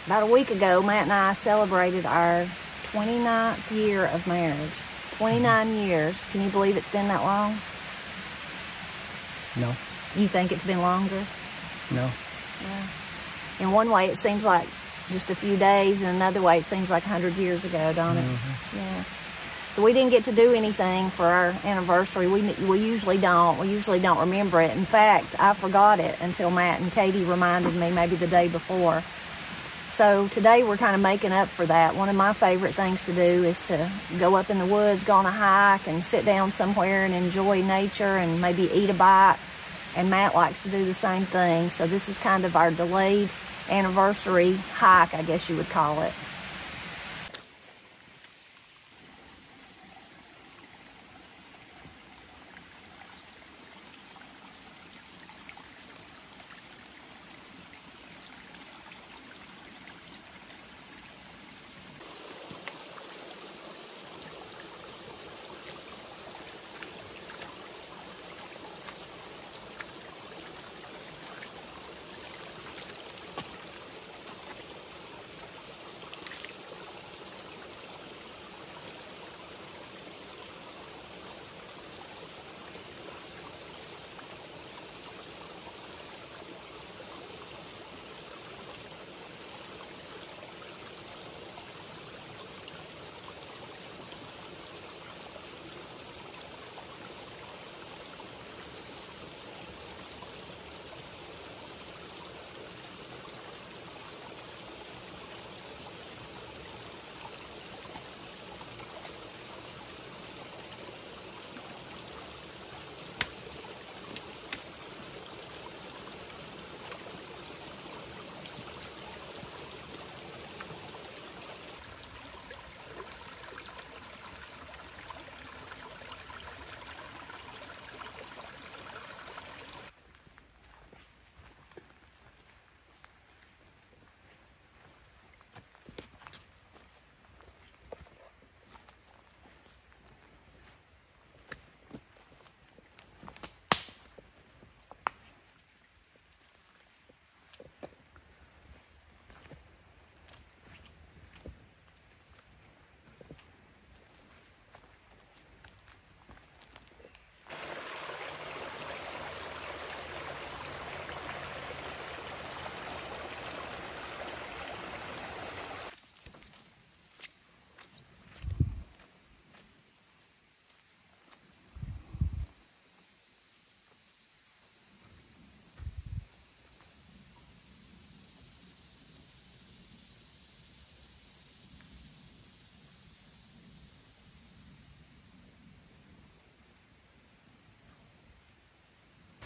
About a week ago, Matt and I celebrated our 29th year of marriage. 29 years. Can you believe it's been that long? No. You think it's been longer? No. Yeah. In one way, it seems like just a few days. In another way, it seems like 100 years ago, don't it? Yeah. So we didn't get to do anything for our anniversary. We usually don't. We usually don't remember it. In fact, I forgot it until Matt and Katie reminded me maybe the day before. So today we're kind of making up for that. One of my favorite things to do is to go up in the woods, go on a hike, and sit down somewhere and enjoy nature and maybe eat a bite. And Matt likes to do the same thing. So this is kind of our delayed anniversary hike, I guess you would call it.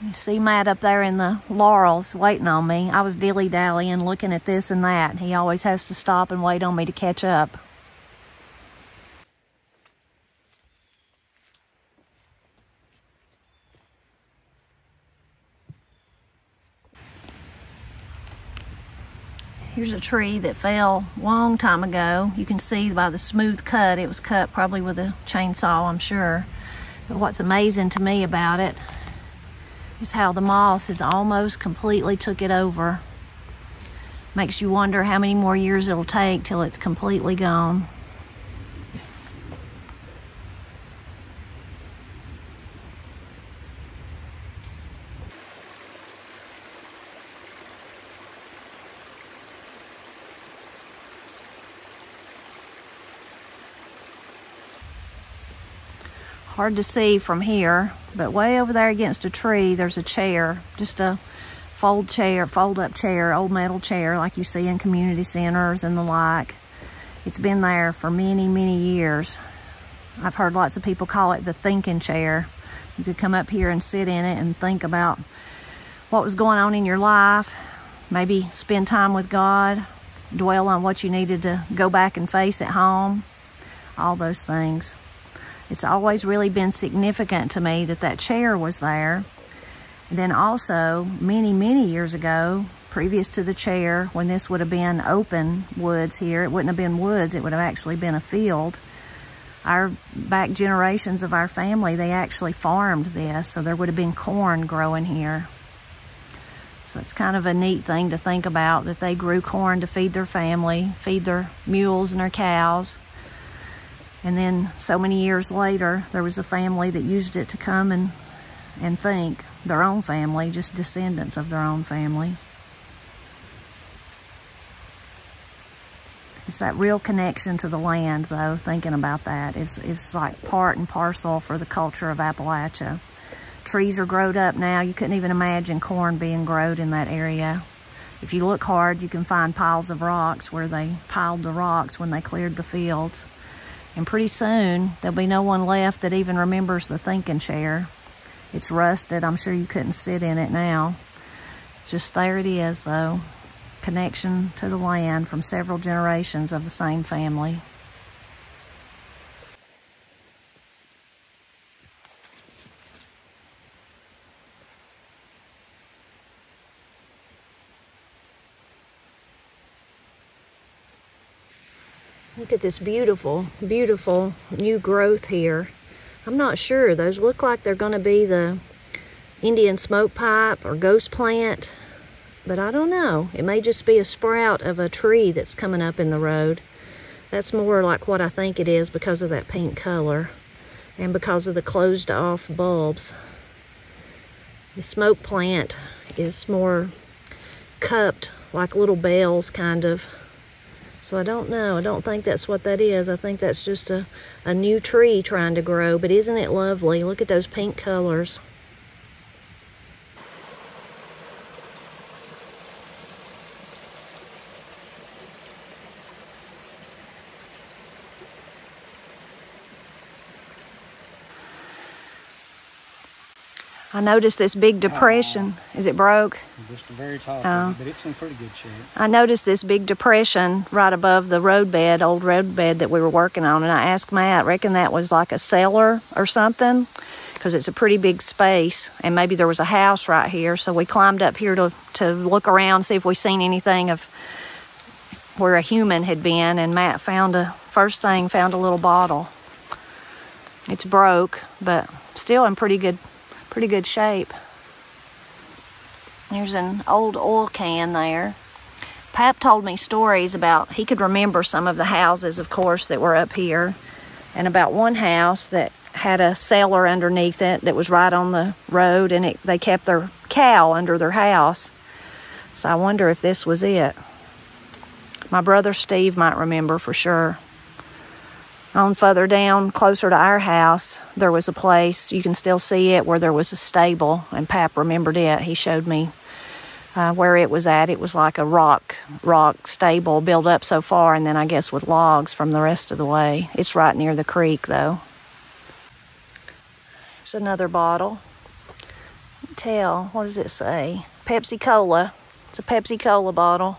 You see Matt up there in the laurels waiting on me. I was dilly-dallying, looking at this and that. He always has to stop and wait on me to catch up. Here's a tree that fell a long time ago. You can see by the smooth cut, it was cut probably with a chainsaw, I'm sure. But what's amazing to me about it is how the moss has almost completely took it over. Makes you wonder how many more years it'll take till it's completely gone. Hard to see from here, but way over there against a tree, there's a chair, just a fold-up chair, old metal chair like you see in community centers and the like. It's been there for many, many years. I've heard lots of people call it the thinking chair. You could come up here and sit in it and think about what was going on in your life, maybe spend time with God, dwell on what you needed to go back and face at home, all those things. It's always really been significant to me that that chair was there. And then also, many, many years ago, previous to the chair, when this would have been open woods here, it wouldn't have been woods, it would have actually been a field. Our back generations of our family, they actually farmed this, so there would have been corn growing here. So it's kind of a neat thing to think about, that they grew corn to feed their family, feed their mules and their cows. And then so many years later, there was a family that used it to come and think, their own family, just descendants of their own family. It's that real connection to the land, though, thinking about that. It's like part and parcel for the culture of Appalachia. Trees are growed up now. You couldn't even imagine corn being growed in that area. If you look hard, you can find piles of rocks where they piled the rocks when they cleared the fields. And pretty soon, there'll be no one left that even remembers the thinking chair. It's rusted. I'm sure you couldn't sit in it now. Just there it is, though. Connection to the land from several generations of the same family. Look at this beautiful, beautiful new growth here. I'm not sure. Those look like they're going to be the Indian smoke pipe or ghost plant, but I don't know. It may just be a sprout of a tree that's coming up in the road. That's more like what I think it is because of that pink color and because of the closed off bulbs. The smoke plant is more cupped, like little bells kind of. So I don't know. I don't think that's what that is. I think that's just a new tree trying to grow. But isn't it lovely? Look at those pink colors. I noticed this big depression. Is it broke? Just the very top of it, but it's in pretty good shape. I noticed this big depression right above the roadbed, old roadbed that we were working on, and I asked Matt, reckon that was like a cellar or something, because it's a pretty big space, and maybe there was a house right here. So we climbed up here to look around, see if we seen anything of where a human had been, and Matt found first thing, found a little bottle. It's broke, but still in pretty good shape. There's an old oil can there. Pap told me stories about, he could remember some of the houses, of course, that were up here, and about one house that had a cellar underneath it that was right on the road, and they kept their cow under their house. So I wonder if this was it. My brother Steve might remember for sure. On further down, closer to our house, there was a place, you can still see it, where there was a stable, and Pap remembered it. He showed me where it was at. It was like a rock stable built up so far, and then I guess with logs from the rest of the way. It's right near the creek, though. There's another bottle. Tell, what does it say? Pepsi Cola. It's a Pepsi Cola bottle.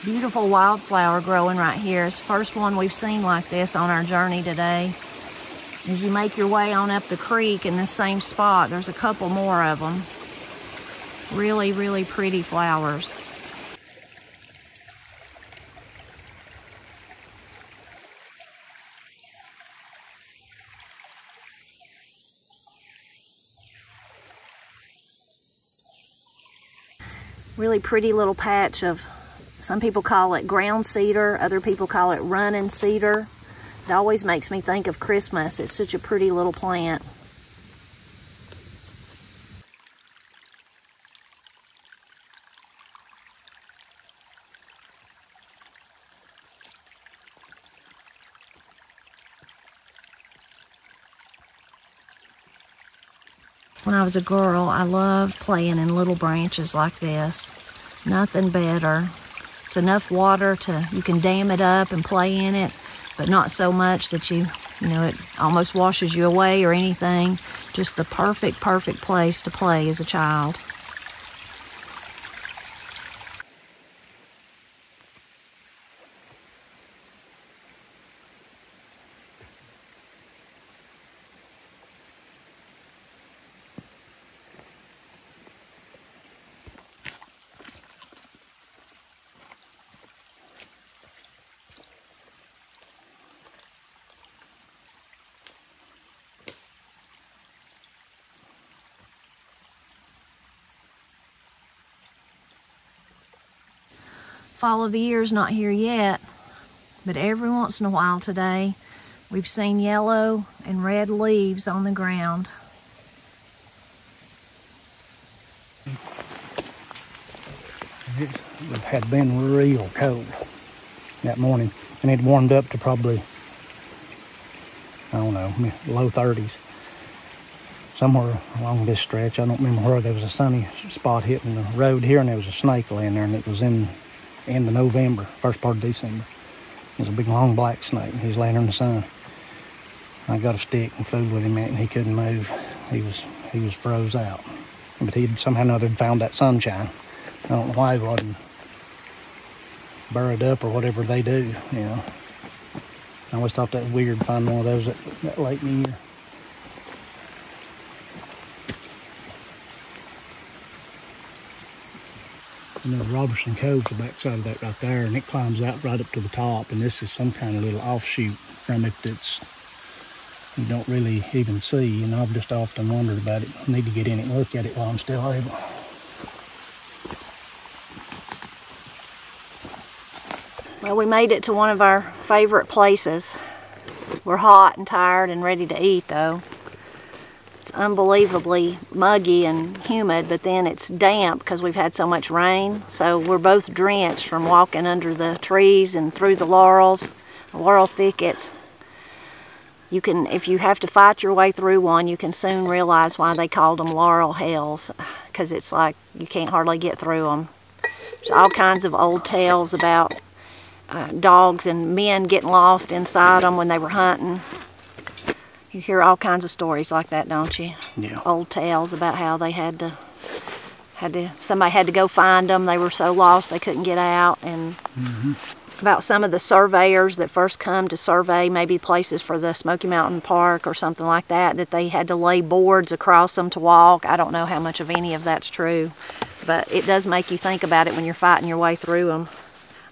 Beautiful wildflower growing right here. It's the first one we've seen like this on our journey today. As you make your way on up the creek in this same spot, there's a couple more of them. Really, really pretty flowers. Really pretty little patch of, some people call it ground cedar, other people call it running cedar. It always makes me think of Christmas. It's such a pretty little plant. When I was a girl, I loved playing in little branches like this. Nothing better. It's enough water you can dam it up and play in it, but not so much that you know, it almost washes you away or anything. Just the perfect place to play as a child. Fall of the year's not here yet, but every once in a while today, we've seen yellow and red leaves on the ground. It had been real cold that morning, and it warmed up to probably, I don't know, low 30s. Somewhere along this stretch, I don't remember where, there was a sunny spot hitting the road here, and there was a snake laying there, and it was in end of November, first part of December. It was a big long black snake, and he was laying in the sun. I got a stick and fooled with him, and he couldn't move. He was froze out. But he somehow or another found that sunshine. I don't know why he wasn't burrowed up or whatever they do, you know. I always thought that was weird to find one of those that late in the year. And the Robertson Cove's the backside of that right there, and it climbs out right up to the top, and this is some kind of little offshoot from it that's you don't really even see, and I've just often wondered about it. I need to get in it and look at it while I'm still able. Well, we made it to one of our favorite places. We're hot and tired and ready to eat, though. It's unbelievably muggy and humid, but then it's damp because we've had so much rain. So we're both drenched from walking under the trees and through the laurel thickets. You can, if you have to fight your way through one, you can soon realize why they called them laurel hells, because it's like you can't hardly get through them. There's all kinds of old tales about dogs and men getting lost inside them when they were hunting. You hear all kinds of stories like that, don't you? Yeah. Old tales about how they somebody had to go find them. They were so lost they couldn't get out, and about some of the surveyors that first come to survey maybe places for the Smoky Mountain Park or something like that, that they had to lay boards across them to walk. I don't know how much of any of that's true, but it does make you think about it when you're fighting your way through them.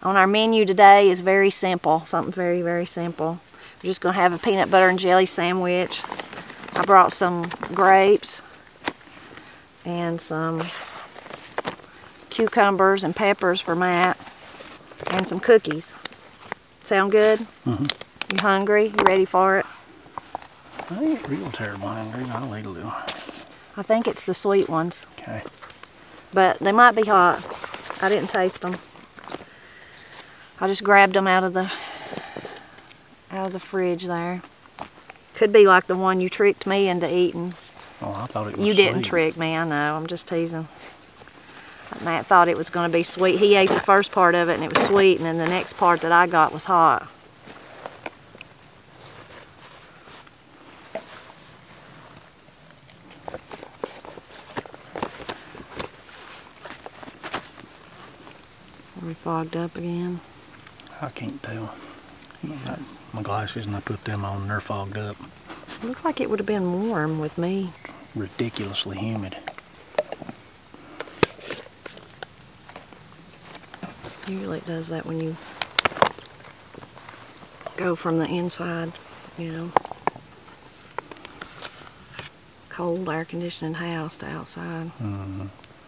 On our menu today is very simple, something very, very simple. We're just going to have a peanut butter and jelly sandwich. I brought some grapes and some cucumbers and peppers for Matt, and some cookies. Sound good? Mm-hmm. You hungry? You ready for it? I ain't real terrible hungry. I'll eat a little. I think it's the sweet ones. Okay. But they might be hot. I didn't taste them. I just grabbed them out of the fridge there. Could be like the one you tricked me into eating. Oh, I thought it was You sweet. didn't trick me, I know. I'm just teasing. Matt thought it was going to be sweet. He ate the first part of it and it was sweet, and then the next part that I got was hot. Are we fogged up again? I can't tell. That's my glasses, and I put them on and they're fogged up. It looks like it would have been warm with me. Ridiculously humid. Usually it does that when you go from the inside, you know, cold air conditioning house to outside.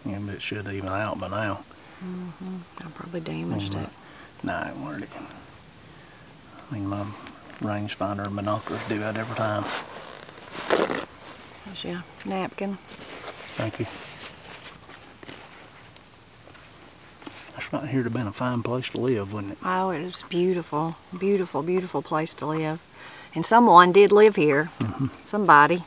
Yeah, but it should even out by now. I probably damaged it. Nah, it weren't. I mean, my rangefinder and binoculars do that every time. Here's your napkin. Thank you. This right here would have been a fine place to live, wouldn't it? Oh, it is beautiful. Beautiful, beautiful place to live. And someone did live here. Somebody.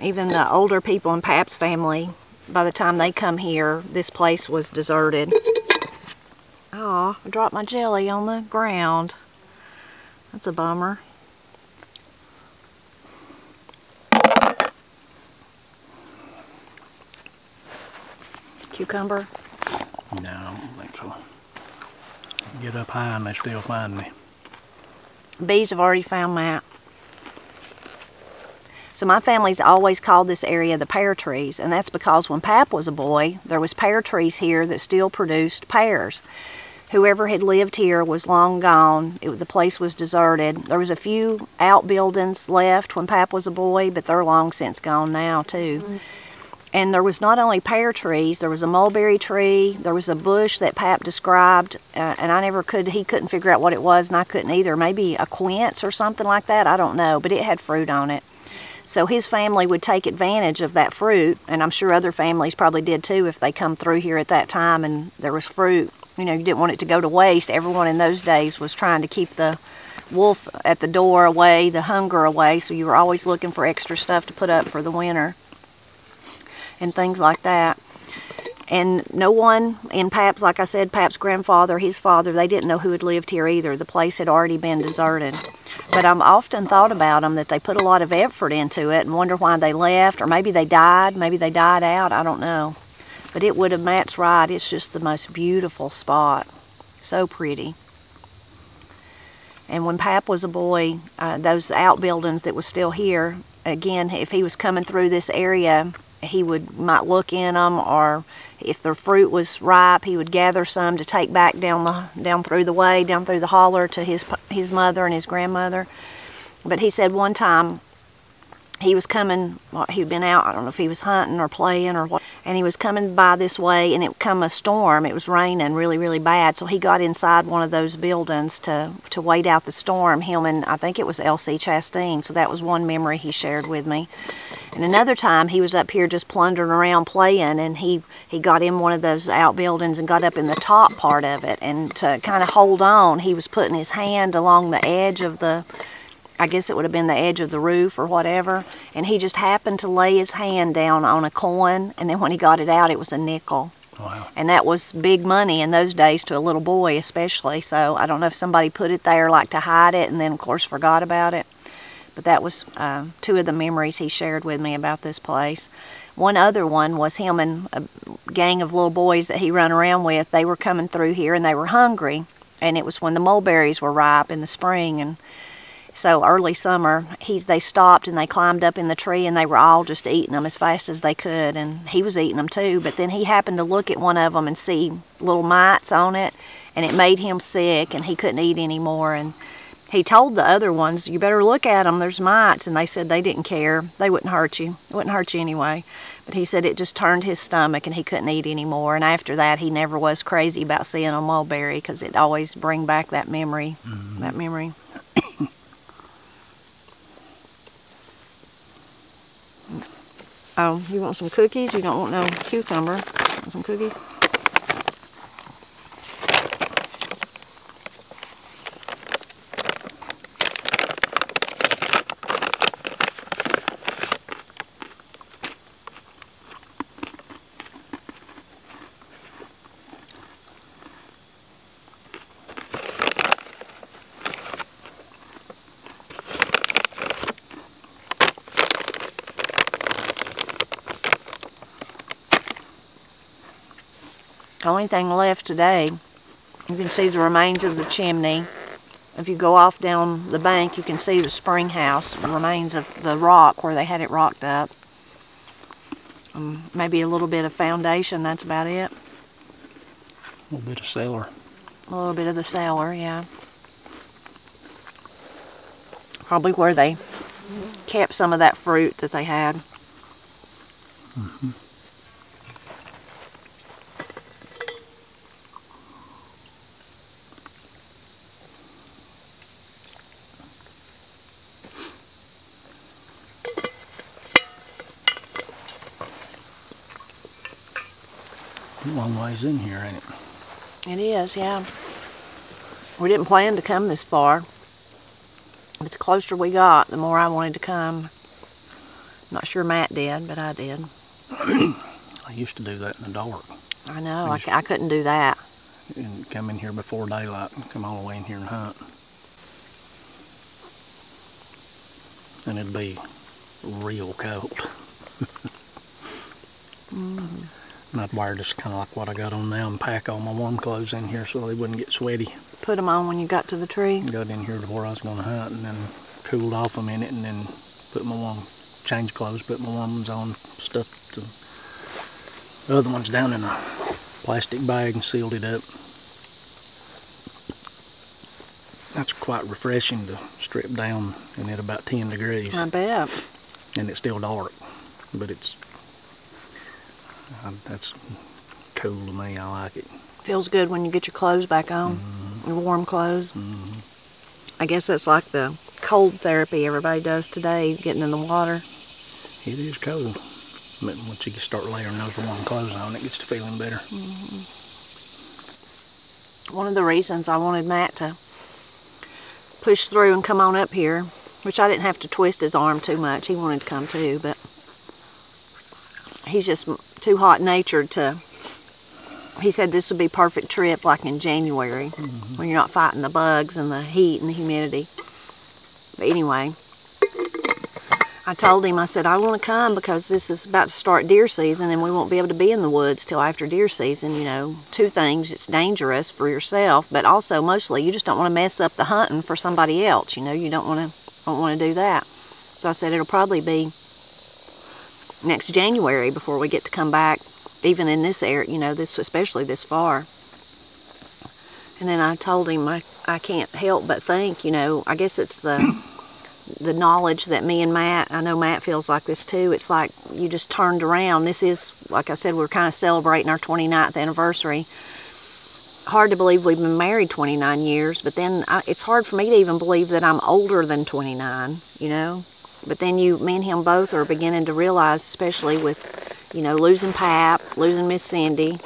Even the older people in Pap's family, by the time they come here, this place was deserted. Oh, I dropped my jelly on the ground. That's a bummer. Cucumber? No, I don't think so. Get up high and they still find me. Bees have already found Matt. So my family's always called this area the pear trees, and that's because when Pap was a boy, there was pear trees here that still produced pears. Whoever had lived here was long gone. The place was deserted. There was a few outbuildings left when Pap was a boy, but they're long since gone now too. And there was not only pear trees, there was a mulberry tree, there was a bush that Pap described, and he couldn't figure out what it was, and I couldn't either. Maybe a quince or something like that, I don't know, but it had fruit on it. So his family would take advantage of that fruit, and I'm sure other families probably did too if they come through here at that time and there was fruit. You know, you didn't want it to go to waste. Everyone in those days was trying to keep the wolf at the door away, the hunger away, so you were always looking for extra stuff to put up for the winter and things like that. And no one in Pap's, like I said, Pap's grandfather, his father, they didn't know who had lived here either. The place had already been deserted. But I've often thought about them, that they put a lot of effort into it and wonder why they left, or maybe they died out, I don't know. But it would have, Matt's right, it's just the most beautiful spot. So pretty. And when Pap was a boy, those outbuildings that was still here, again, if he was coming through this area, he might look in them, or if the fruit was ripe, he would gather some to take back down through the holler to his mother and his grandmother. But he said one time he was coming, he'd been out, I don't know if he was hunting or playing or what, and he was coming by this way, and it come a storm. It was raining really, really bad, so he got inside one of those buildings to wait out the storm, him and I think it was Elsie Chastain. So that was one memory he shared with me. And another time he was up here just plundering around playing, and he got in one of those outbuildings and got up in the top part of it, and to kind of hold on, he was putting his hand along the edge of I guess it would have been the edge of the roof or whatever, and he just happened to lay his hand down on a coin, and then when he got it out, it was a nickel. Wow. And that was big money in those days to a little boy especially, so I don't know if somebody put it there like to hide it and then of course forgot about it. But that was two of the memories he shared with me about this place. One other one was him and a gang of little boys that he run around with. They were coming through here and they were hungry, and it was when the mulberries were ripe in the spring, and so early summer, they stopped and they climbed up in the tree, and they were all just eating them as fast as they could, and he was eating them too. But then he happened to look at one of them and see little mites on it, and it made him sick, and he couldn't eat anymore. And he told the other ones, "You better look at them, there's mites," and they said they didn't care. They wouldn't hurt you. It wouldn't hurt you anyway. But he said it just turned his stomach and he couldn't eat anymore. And after that, he never was crazy about seeing a mulberry, because it always bring back that memory, that memory. Oh, you want some cookies? You don't want no cucumber. Want some cookies? The only thing left today, you can see the remains of the chimney. If you go off down the bank, you can see the spring house, the remains of the rock where they had it rocked up. Maybe a little bit of foundation, that's about it. A little bit of cellar. A little bit of the cellar, yeah. Probably where they kept some of that fruit that they had. Long ways in here, ain't it? It is, yeah. We didn't plan to come this far, but the closer we got, the more I wanted to come. Not sure Matt did, but I did. I used to do that in the dark. I know, I couldn't do that. and come in here before daylight and come all the way in here and hunt. And it'd be real cold. And I'd wear just kind of like what I got on now and pack all my warm clothes in here so they wouldn't get sweaty. Put them on when you got to the tree? Got in here to where I was going to hunt and then cooled off a minute and then put my warm, change clothes, put my warm ones on, stuffed the other ones down in a plastic bag and sealed it up. That's quite refreshing to strip down and at about 10 degrees. I bet. And it's still dark, but that's cool to me. I like it. Feels good when you get your clothes back on, your warm clothes. I guess that's like the cold therapy everybody does today, getting in the water. It is cold, but once you start layering those warm clothes on, it gets to feeling better. One of the reasons I wanted Matt to push through and come on up here, which I didn't have to twist his arm too much. He wanted to come too, but he's just too hot-natured to. He said this would be a perfect trip like in January when you're not fighting the bugs and the heat and the humidity. But anyway, I told him, I said, I want to come because this is about to start deer season and we won't be able to be in the woods till after deer season. You know, two things, it's dangerous for yourself, but also mostly you just don't want to mess up the hunting for somebody else. You know, you don't want to do that. So I said it'll probably be next January before we get to come back, even in this area, you know, especially this far. And then I told him I can't help but think, you know, I guess it's the knowledge that me and Matt, I know Matt feels like this too, it's like you just turned around. This is, like I said, we're kind of celebrating our 29th anniversary. Hard to believe we've been married 29 years, but then it's hard for me to even believe that I'm older than 29, you know. But then me and him both are beginning to realize, especially with, you know, losing Pap, losing Miss Cindy,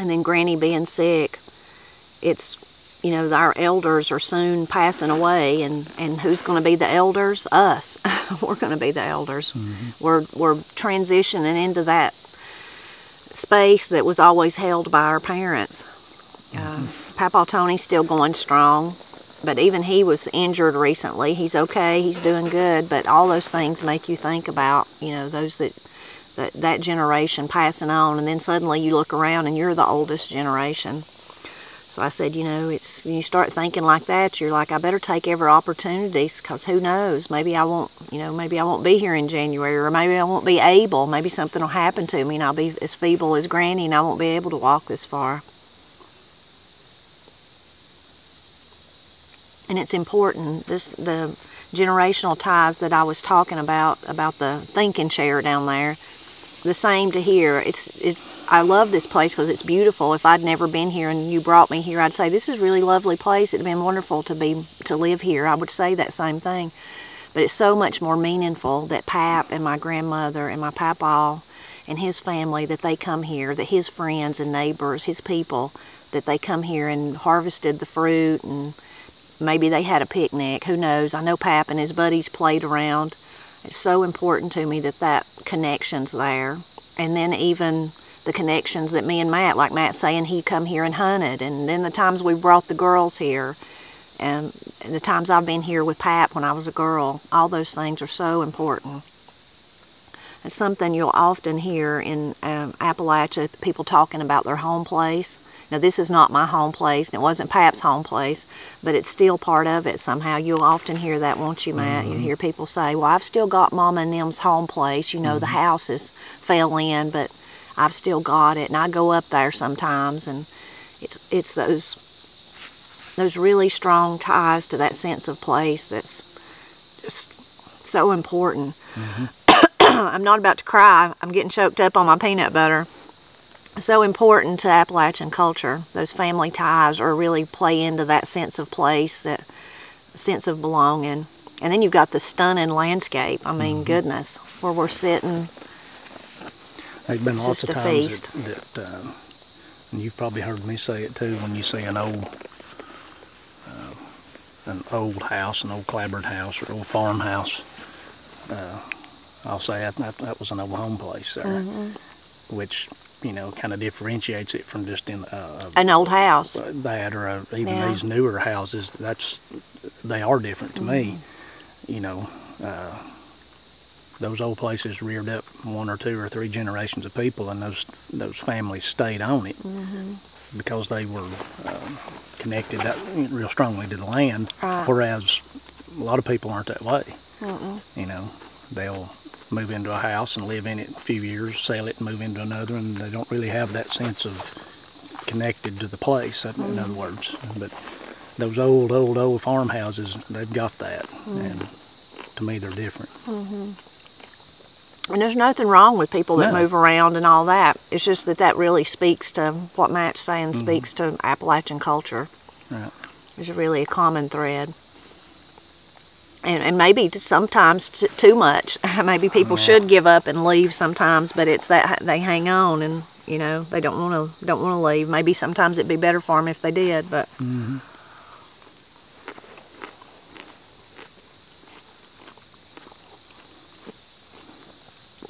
and then Granny being sick, it's, you know, our elders are soon passing away, and who's going to be the elders? Us. We're going to be the elders. We're transitioning into that space that was always held by our parents. Papa Tony's still going strong, but even he was injured recently. He's okay, he's doing good, but all those things make you think about, you know, those that generation passing on, and then suddenly you look around and you're the oldest generation. So I said, you know, it's when you start thinking like that, you're like, I better take every opportunity, because who knows, maybe I won't, you know, maybe I won't be here in January, or maybe I won't be able, maybe something will happen to me and I'll be as feeble as Granny and I won't be able to walk this far. And it's important, the generational ties that I was talking about the thinking chair down there, the same to here. I love this place because it's beautiful. If I'd never been here and you brought me here, I'd say, this is a really lovely place. It'd been wonderful to live here. I would say that same thing. But it's so much more meaningful that Pap and my grandmother and my papa and his family, that they come here, that his friends and neighbors, his people, that they come here and harvested the fruit, and maybe they had a picnic. Who knows? I know Pap and his buddies played around. It's so important to me that connection's there. And then even the connections that me and Matt, like Matt saying he come here and hunted, and then the times we brought the girls here, and the times I've been here with Pap when I was a girl, all those things are so important. It's something you'll often hear in Appalachia, people talking about their home place. Now, this is not my home place, and it wasn't Pap's home place, but it's still part of it somehow. You'll often hear that, won't you, Matt? You hear people say, well, I've still got Mama and them's home place. You know, the house fell in, but I've still got it. And I go up there sometimes, and it's those really strong ties to that sense of place that's just so important. I'm not about to cry. I'm getting choked up on my peanut butter. So important to Appalachian culture. Those family ties are really play into that sense of place, that sense of belonging. And then you've got the stunning landscape. I mean, goodness, where we're sitting. There's been lots of times that and you've probably heard me say it too, when you see an old house, an old clapboard house or old farmhouse, I'll say that was an old home place there, which you know, kind of differentiates it from just in an old house. That or even these newer houses. They are different to me. You know, those old places reared up 1 or 2 or 3 generations of people, and those families stayed on it because they were connected real strongly to the land. Whereas a lot of people aren't that way. You know, they'll move into a house and live in it a few years, sell it and move into another, and they don't really have that sense of connected to the place, in other words. But those old farmhouses, they've got that, and to me they're different. And there's nothing wrong with people that move around and all that. It's just that really speaks to what Matt's saying, speaks to Appalachian culture. Right. There's really a common thread. And maybe sometimes too much. Maybe people should give up and leave sometimes, but it's that they hang on, and you know they don't want to leave. Maybe sometimes it'd be better for them if they did, but.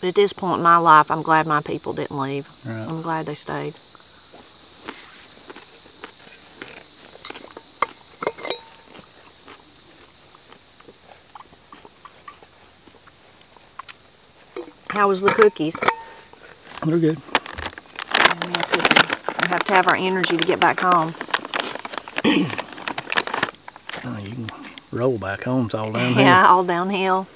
But at this point in my life, I'm glad my people didn't leave. Right. I'm glad they stayed. How was the cookies? They're good. We have to have our energy to get back home. You can roll back home. It's all downhill. Yeah, all downhill.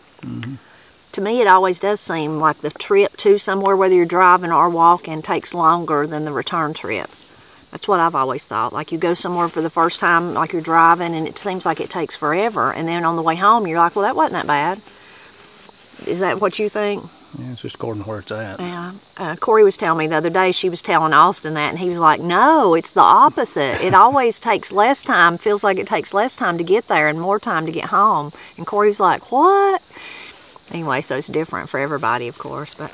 To me, it always does seem like the trip to somewhere, whether you're driving or walking, takes longer than the return trip. That's what I've always thought. Like you go somewhere for the first time, like you're driving, and it seems like it takes forever. And then on the way home, you're like, well, that wasn't that bad. Is that what you think? Yeah, it's just according to where it's at. Yeah. Corey was telling me the other day, she was telling Austin that, and he was like, no, it's the opposite. It always takes less time, feels like it takes less time to get there and more time to get home. And Corey was like, what? Anyway, so it's different for everybody, of course, but...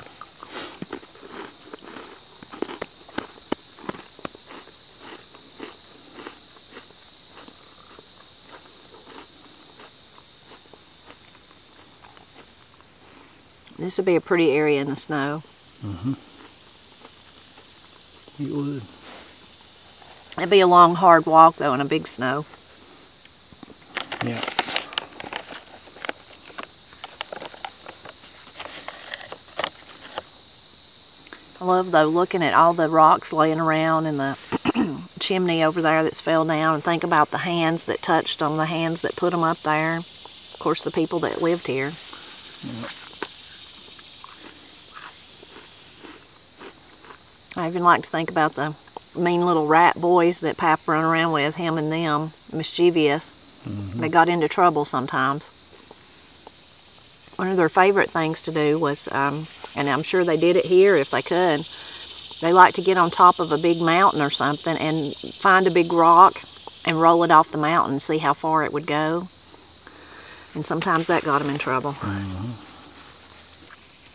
This would be a pretty area in the snow. It would. It'd be a long, hard walk, though, in a big snow. Yeah. I love, though, looking at all the rocks laying around in the chimney over there that's fell down, and think about the hands that touched them, the hands that put them up there. Of course, the people that lived here. Yeah. I even like to think about the mean little rat boys that Pap run around with, him and them, mischievous. They got into trouble sometimes. One of their favorite things to do was, and I'm sure they did it here if they could, they like to get on top of a big mountain or something and find a big rock and roll it off the mountain and see how far it would go. And sometimes that got them in trouble.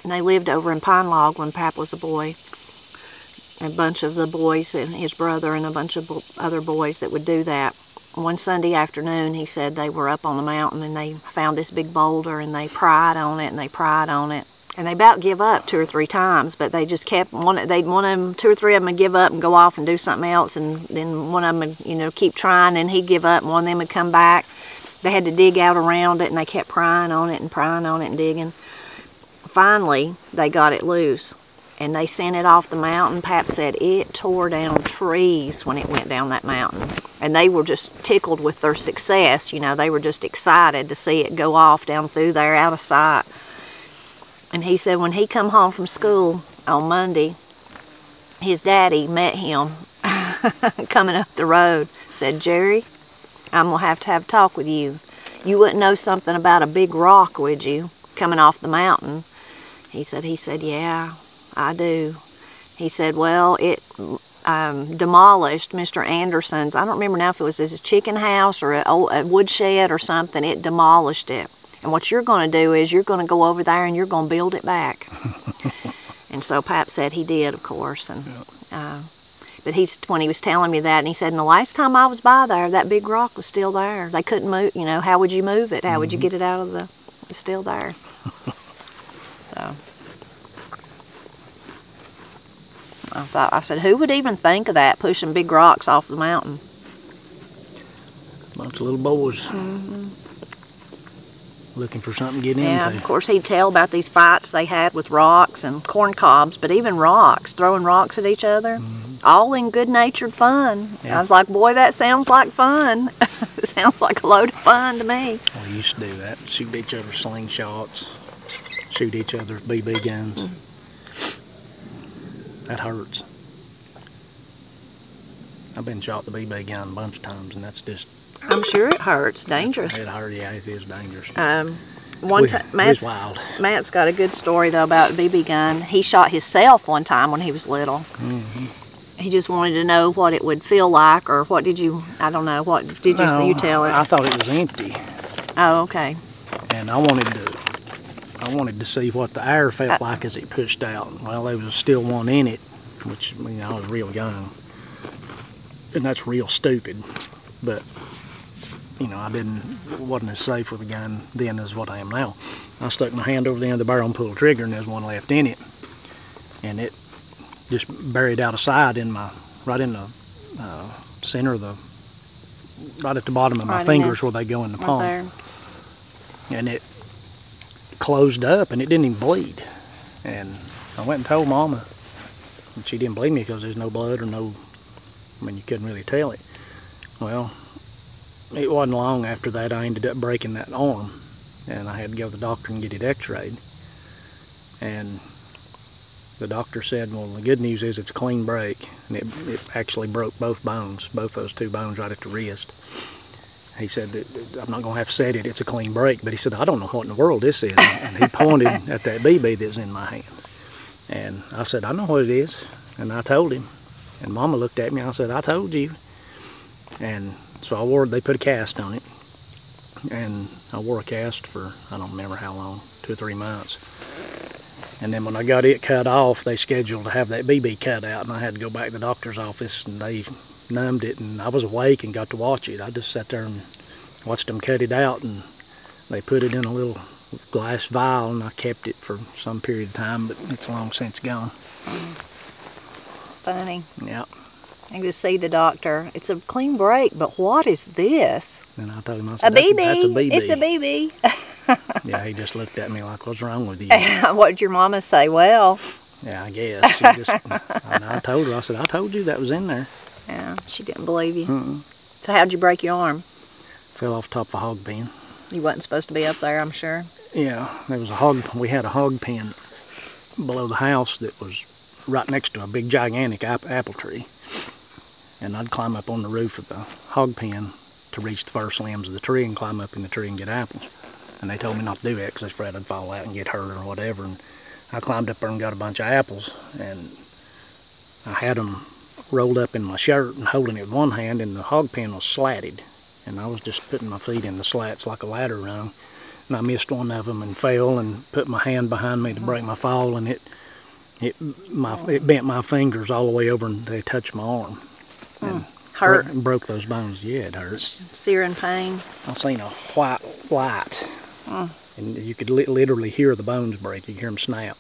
And they lived over in Pine Log when Pap was a boy. A bunch of the boys and his brother and a bunch of other boys that would do that. One Sunday afternoon, he said they were up on the mountain and they found this big boulder and they pried on it and they pried on it. And they about give up 2 or 3 times, but they just kept, one of them, 2 or 3 of them would give up and go off and do something else, and then one of them would, you know, keep trying, and he'd give up, and one of them would come back. They had to dig out around it, and they kept prying on it and digging. Finally, they got it loose. And they sent it off the mountain. Pap said it tore down trees when it went down that mountain. And they were just tickled with their success. You know, they were just excited to see it go off down through there out of sight. And he said when he come home from school on Monday, his daddy met him coming up the road. Said, Jerry, I'm going to have a talk with you. You wouldn't know something about a big rock, would you, coming off the mountain? He said, yeah. I do. He said, well, it demolished Mr. Anderson's, I don't remember now if it was his chicken house or a woodshed or something. It demolished it. And what you're going to do is you're going to go over there and you're going to build it back. And so Pap said he did, of course. And but when he was telling me that, and he said, and the last time I was by there, that big rock was still there. They couldn't move, you know, how would you move it? How would you get it out of the, it's still there. So. I said, who would even think of that, pushing big rocks off the mountain? Bunch of little boys. Looking for something to get Yeah, into. of course he'd tell about these fights they had with rocks and corn cobs, but even rocks, throwing rocks at each other, all in good-natured fun. Yeah. I was like, boy, that sounds like fun. It sounds like a load of fun to me. We used to do that. Shoot each other slingshots. Shoot each other BB guns. That hurts. I've been shot the BB gun a bunch of times, and that's just... I'm sure it hurts. Dangerous. It hurts, yeah, it is dangerous. One time, Matt's got a good story though about a BB gun. He shot himself one time when he was little. He just wanted to know what it would feel like, or what did you? I don't know. What did you tell it? I thought it was empty. Oh, okay. And I wanted to see what the air felt like as it pushed out. Well, there was still one in it, which I was real young, and that's real stupid. But I wasn't as safe with a gun then as what I am now. I stuck my hand over the end of the barrel and pulled the trigger, and there's one left in it, and it just buried out of sight right in the center of right at the bottom of my fingers where they go in the palm. And it closed up, and it didn't even bleed. And I went and told Mama, and she didn't believe me because there's no blood or no, you couldn't really tell it. Well, it wasn't long after that I ended up breaking that arm, and I had to go to the doctor and get it x-rayed. And the doctor said, well, the good news is it's a clean break, and it actually broke both bones, both those two bones right at the wrist. He said, I'm not going to have to say it, it's a clean break, but he said, I don't know what in the world this is. And he pointed at that BB that's in my hand. And I said, I know what it is. And I told him. And Mama looked at me, and I said, I told you. And so they put a cast on it. And I wore a cast for, I don't remember how long, 2 or 3 months. And then when I got it cut off, they scheduled to have that BB cut out, and I had to go back to the doctor's office, and they numbed it, and I was awake and got to watch it. I just sat there and watched them cut it out, and they put it in a little glass vial, and I kept it for some period of time, but it's long since gone. Funny. Yeah. I go see the doctor. It's a clean break, but what is this? And I told him, I said, a BB. That's a BB. It's a BB. Yeah, he just looked at me like, what's wrong with you? What did your mama say? Well. Yeah, I guess. And I told her, I said, I told you that was in there. Yeah, she didn't believe you. So how'd you break your arm? Fell off the top of a hog pen. You wasn't supposed to be up there, I'm sure. Yeah, we had a hog pen below the house that was right next to a big gigantic apple tree. And I'd climb up on the roof of the hog pen to reach the first limbs of the tree and climb up in the tree and get apples. And they told me not to do that because they was afraid I'd fall out and get hurt or whatever. And I climbed up there and got a bunch of apples, and I had them rolled up in my shirt and holding it with one hand, and the hog pen was slatted. And I was just putting my feet in the slats like a ladder rung. And I missed one of them and fell and put my hand behind me to break my fall, and it bent my fingers all the way over and they touched my arm. And hurt? Broke those bones. Yeah, it hurt. Searing pain? I seen a white light. And you could literally hear the bones break. You could hear them snap.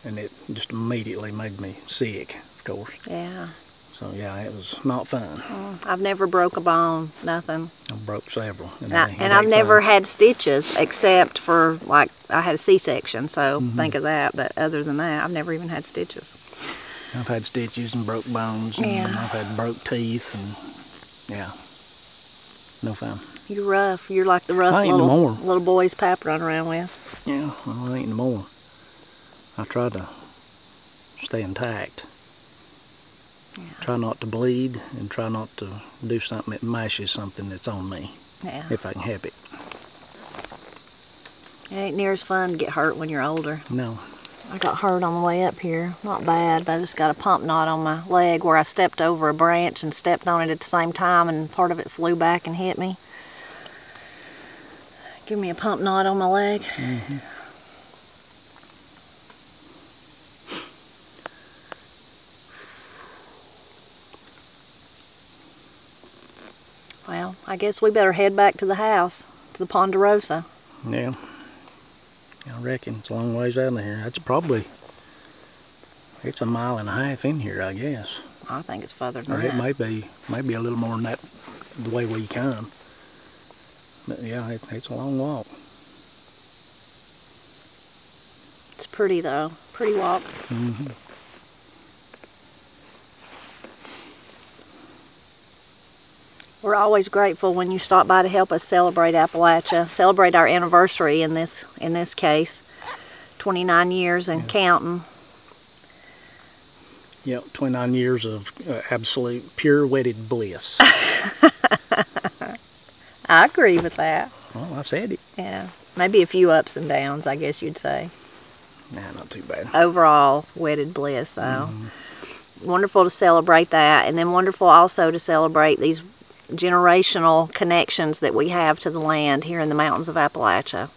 And it just immediately made me sick, of course. Yeah. So yeah, it was not fun. I've never broke a bone, nothing. I broke several. And I've never had stitches, except for, like, I had a C-section, so think of that. But other than that, I've never even had stitches. I've had stitches and broke bones, and I've had broke teeth, and yeah, no fun. You're rough. You're like the rough little boys Pap run around with. Yeah, well, I ain't no more. I try to stay intact. Yeah. Try not to bleed, and try not to do something that mashes something that's on me, if I can help it. It ain't near as fun to get hurt when you're older. No. I got hurt on the way up here. Not bad, but I just got a pump knot on my leg where I stepped over a branch and stepped on it at the same time, and part of it flew back and hit me. Give me a pump knot on my leg. Well, I guess we better head back to the house, to the Ponderosa. Yeah. I reckon it's a long ways out of here. That's probably It's a mile and a half in here, I guess. I think it's further than Or that. it may be a little more than that, the way we come. But yeah, it's a long walk. It's pretty though. Pretty walk. Mm-hmm. We're always grateful when you stop by to help us celebrate Appalachia, celebrate our anniversary in this case, 29 years and counting. Yep, 29 years of absolute pure wedded bliss. I agree with that. Well, I said it. Yeah, maybe a few ups and downs, I guess you'd say. Nah, not too bad. Overall, wedded bliss, though. Wonderful to celebrate that, and then wonderful also to celebrate these generational connections that we have to the land here in the mountains of Appalachia.